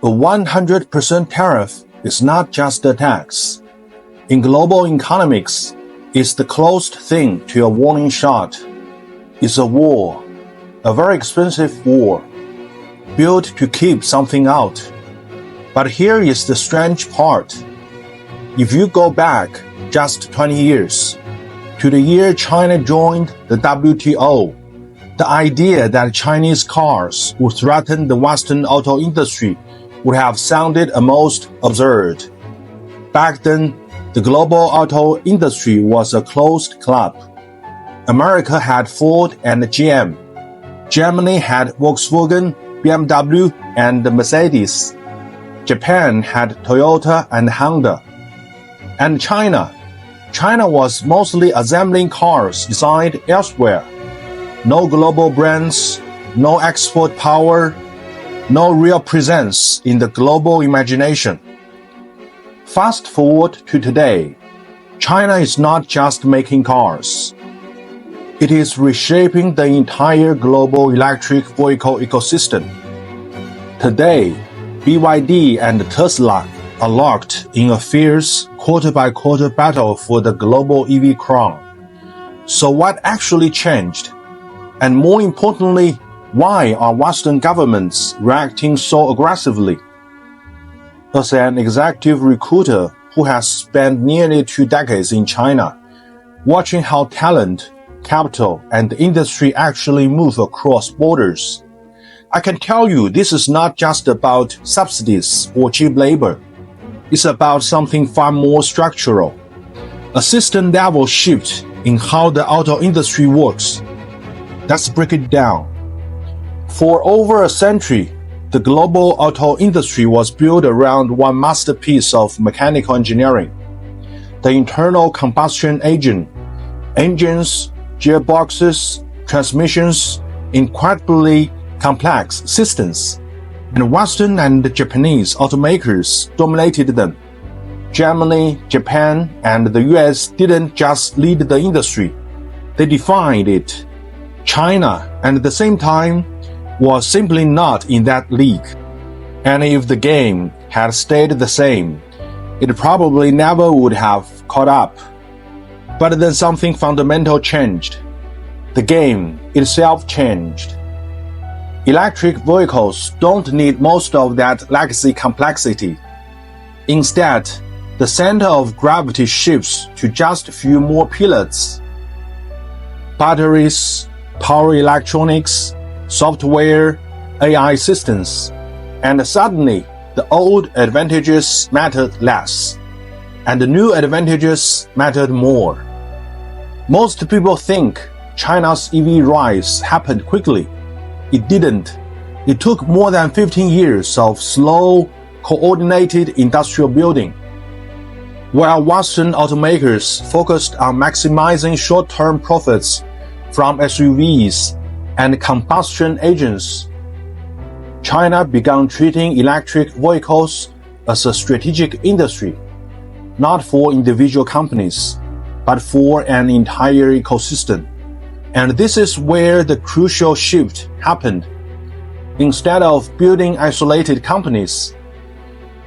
A 100% tariff is not just a tax. In global economics, it's the closest thing to a warning shot. It's a war, a very expensive war, built to keep something out. But here is the strange part. If you go back just 20 years, to the year China joined the WTO, the idea that Chinese cars would threaten the Western auto industry would have sounded almost absurd. Back then, the global auto industry was a closed club. America had Ford and GM. Germany had Volkswagen, BMW, and Mercedes. Japan had Toyota and Honda. And China was mostly assembling cars designed elsewhere. No global brands, no export power, no real presence in the global imagination. Fast forward to today, China is not just making cars. It is reshaping the entire global electric vehicle ecosystem. Today, BYD and Tesla are locked in a fierce quarter-by-quarter battle for the global EV crown. So what actually changed? And more importantly, why are Western governments reacting so aggressively? As an executive recruiter who has spent nearly 2 decades in China, watching how talent, capital, and industry actually move across borders, I can tell you this is not just about subsidies or cheap labor. It's about something far more structural. A system-level shift in how the auto industry works. Let's break it down. For over a century, the global auto industry was built around one masterpiece of mechanical engineering: the internal combustion engine. Engines, gearboxes, transmissions, incredibly complex systems. And Western and Japanese automakers dominated them. Germany, Japan, and the US didn't just lead the industry, they defined it. China, at the same time, was simply not in that league. And if the game had stayed the same, it probably never would have caught up. But then something fundamental changed. The game itself changed. Electric vehicles don't need most of that legacy complexity. Instead, the center of gravity shifts to just a few more pillars: batteries, power electronics, software, AI systems, and suddenly the old advantages mattered less, and the new advantages mattered more. Most people think China's EV rise happened quickly. It didn't. It took more than 15 years of slow, coordinated industrial building. While Western automakers focused on maximizing short-term profits from SUVs and combustion engines, China began treating electric vehicles as a strategic industry, not for individual companies, but for an entire ecosystem. And this is where the crucial shift happened. Instead of building isolated companies,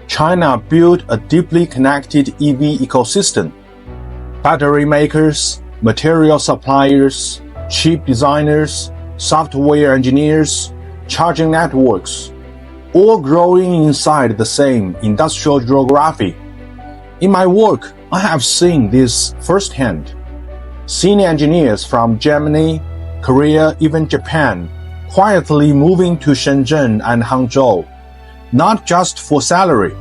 China built a deeply connected EV ecosystem. Battery makers, material suppliers, chip designers, software engineers, charging networks, all growing inside the same industrial geography. In my work, I have seen this firsthand. Senior engineers from Germany, Korea, even Japan, quietly moving to Shenzhen and Hangzhou, not just for salary,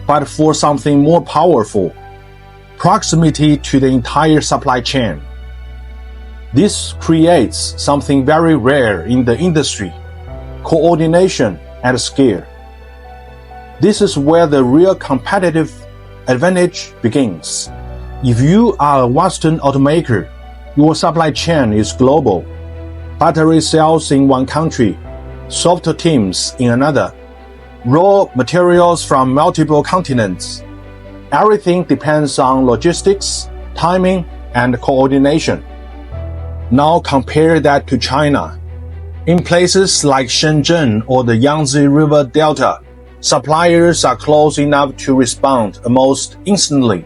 but for something more powerful: proximity to the entire supply chain. This creates something very rare in the industry: coordination at scale. This is where the real competitive advantage begins. If you are a Western automaker, your supply chain is global. Battery cells in one country, software teams in another, raw materials from multiple continents. Everything depends on logistics, timing, and coordination. Now compare that to China. In places like Shenzhen or the Yangtze River Delta, Suppliers are close enough to respond almost instantly,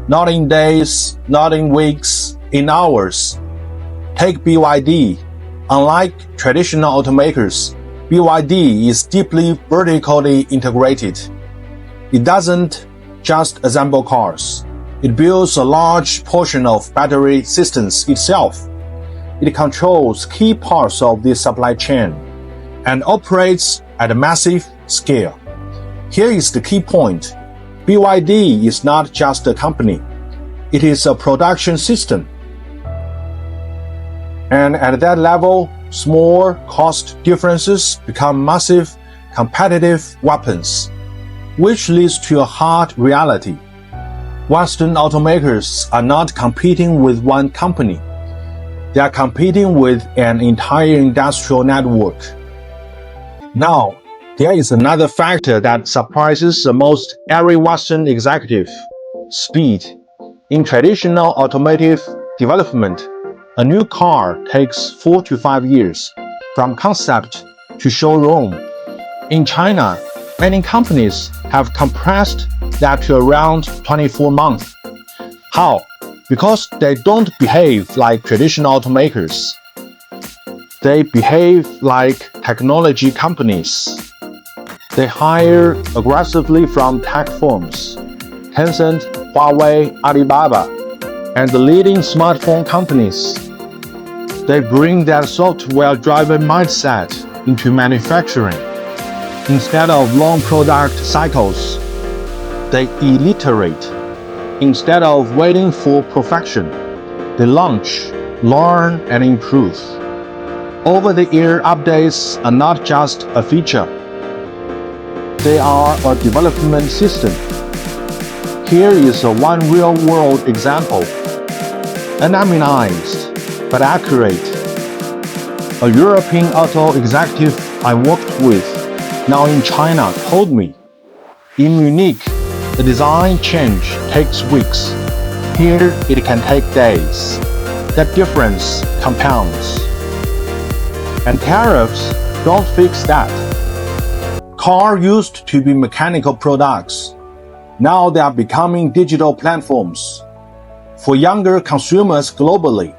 not in days, not in weeks, in hours. Take BYD. Unlike traditional automakers, BYD is deeply vertically integrated. It doesn't just assemble cars. It builds a large portion of battery systems itself. It controls key parts of the supply chain and operates at a massive scale. Here is the key point. BYD is not just a company. It is a production system. And at that level, small cost differences become massive competitive weapons, which leads to a hard reality. Western automakers are not competing with one company. They are competing with an entire industrial network. Now, there is another factor that surprises the most every Western executive: speed. In traditional automotive development, a new car takes 4 to 5 years, from concept to showroom. In China, many companies have compressed that to around 24 months. How? Because they don't behave like traditional automakers. They behave like technology companies. They hire aggressively from tech firms, Tencent, Huawei, Alibaba, and the leading smartphone companies. They bring that software-driven mindset into manufacturing. Instead of long product cycles, they iterate. Instead of waiting for perfection, they launch, learn, and improve. Over-the-air updates are not just a feature. They are a development system. Here is one real-world example. Anonymized but accurate. A European auto executive I worked with, now in China, told me, in Munich, the design change takes weeks. Here, it can take days. That difference compounds. And tariffs don't fix that. Cars used to be mechanical products. Now they are becoming digital platforms. For younger consumers globally,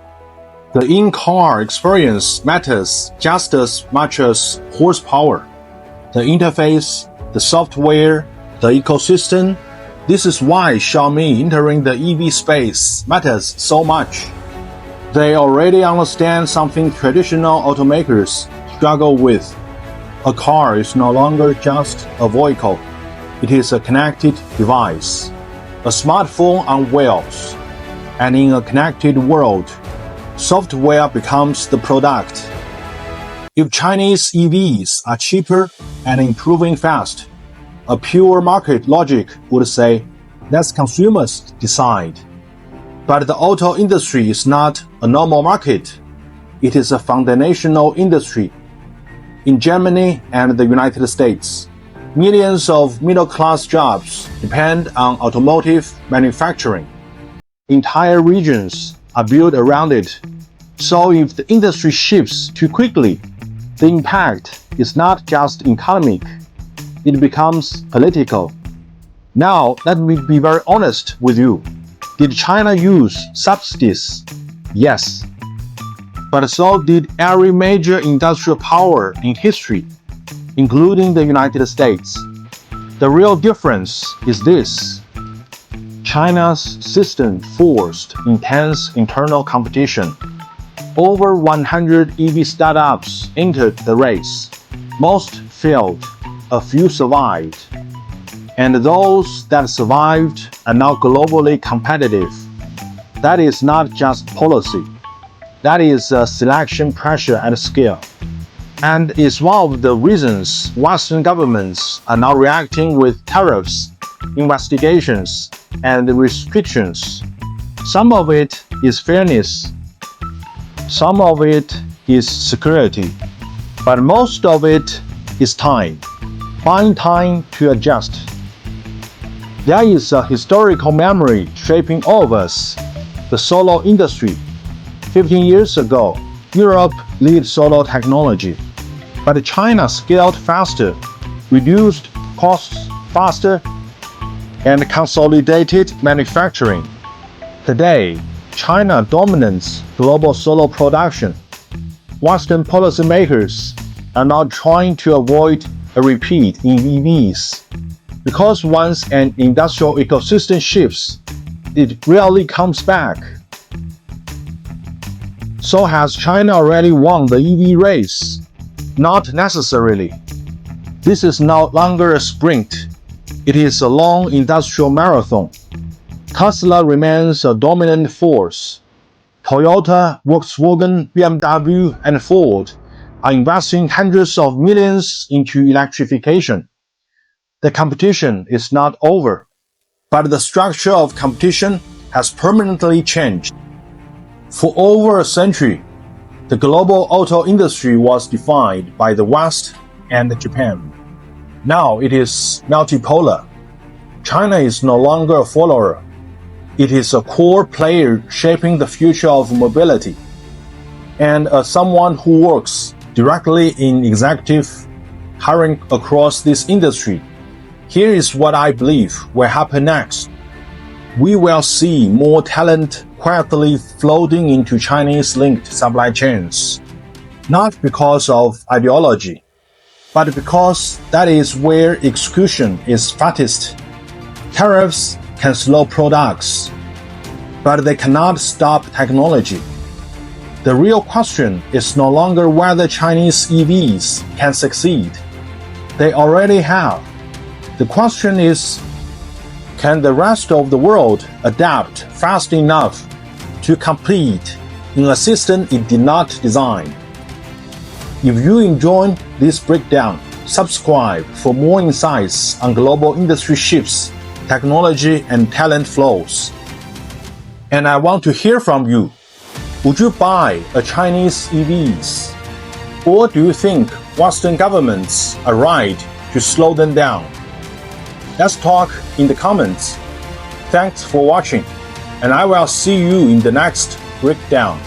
the in-car experience matters just as much as horsepower. The interface, the software, the ecosystem. This is why Xiaomi entering the EV space matters so much. They already understand something traditional automakers struggle with. A car is no longer just a vehicle. It is a connected device, a smartphone on wheels. And in a connected world, software becomes the product. If Chinese EVs are cheaper and improving fast, a pure market logic would say, let consumers decide. But the auto industry is not a normal market. It is a foundational industry. In Germany and the United States, millions of middle-class jobs depend on automotive manufacturing. Entire regions are built around it. So if the industry shifts too quickly, the impact is not just economic, it becomes political. Now, let me be very honest with you. Did China use subsidies? Yes. But so did every major industrial power in history, including the United States. The real difference is this. China's system forced intense internal competition. Over 100 EV startups entered the race. Most failed, a few survived. And those that survived are now globally competitive. That is not just policy. That is a selection pressure at scale. And it's one of the reasons Western governments are now reacting with tariffs, investigations, and restrictions. Some of it is fairness. Some of it is security. But most of it is time. Buying time to adjust. There is a historical memory shaping all of us, the solar industry. 15 years ago, Europe led solar technology, but China scaled faster, reduced costs faster, and consolidated manufacturing. Today, China dominates global solar production. Western policymakers are now trying to avoid a repeat in EVs, because once an industrial ecosystem shifts, it rarely comes back. So has China already won the EV race? Not necessarily. This is no longer a sprint. It is a long industrial marathon. Tesla remains a dominant force. Toyota, Volkswagen, BMW, and Ford are investing hundreds of millions into electrification. The competition is not over, but the structure of competition has permanently changed. For over a century, the global auto industry was defined by the West and Japan. Now it is multipolar. China is no longer a follower. It is a core player shaping the future of mobility. And as someone who works directly in executive hiring across this industry, here is what I believe will happen next. We will see more talent quietly floating into Chinese-linked supply chains, not because of ideology, but because that is where execution is fattest. Tariffs can slow products, but they cannot stop technology. The real question is no longer whether Chinese EVs can succeed. They already have. The question is, can the rest of the world adapt fast enough to compete in a system it did not design? If you enjoyed this breakdown, subscribe for more insights on global industry shifts, technology, and talent flows. And I want to hear from you. Would you buy a Chinese EVs? Or do you think Western governments are right to slow them down? Let's talk in the comments. Thanks for watching, and I will see you in the next breakdown.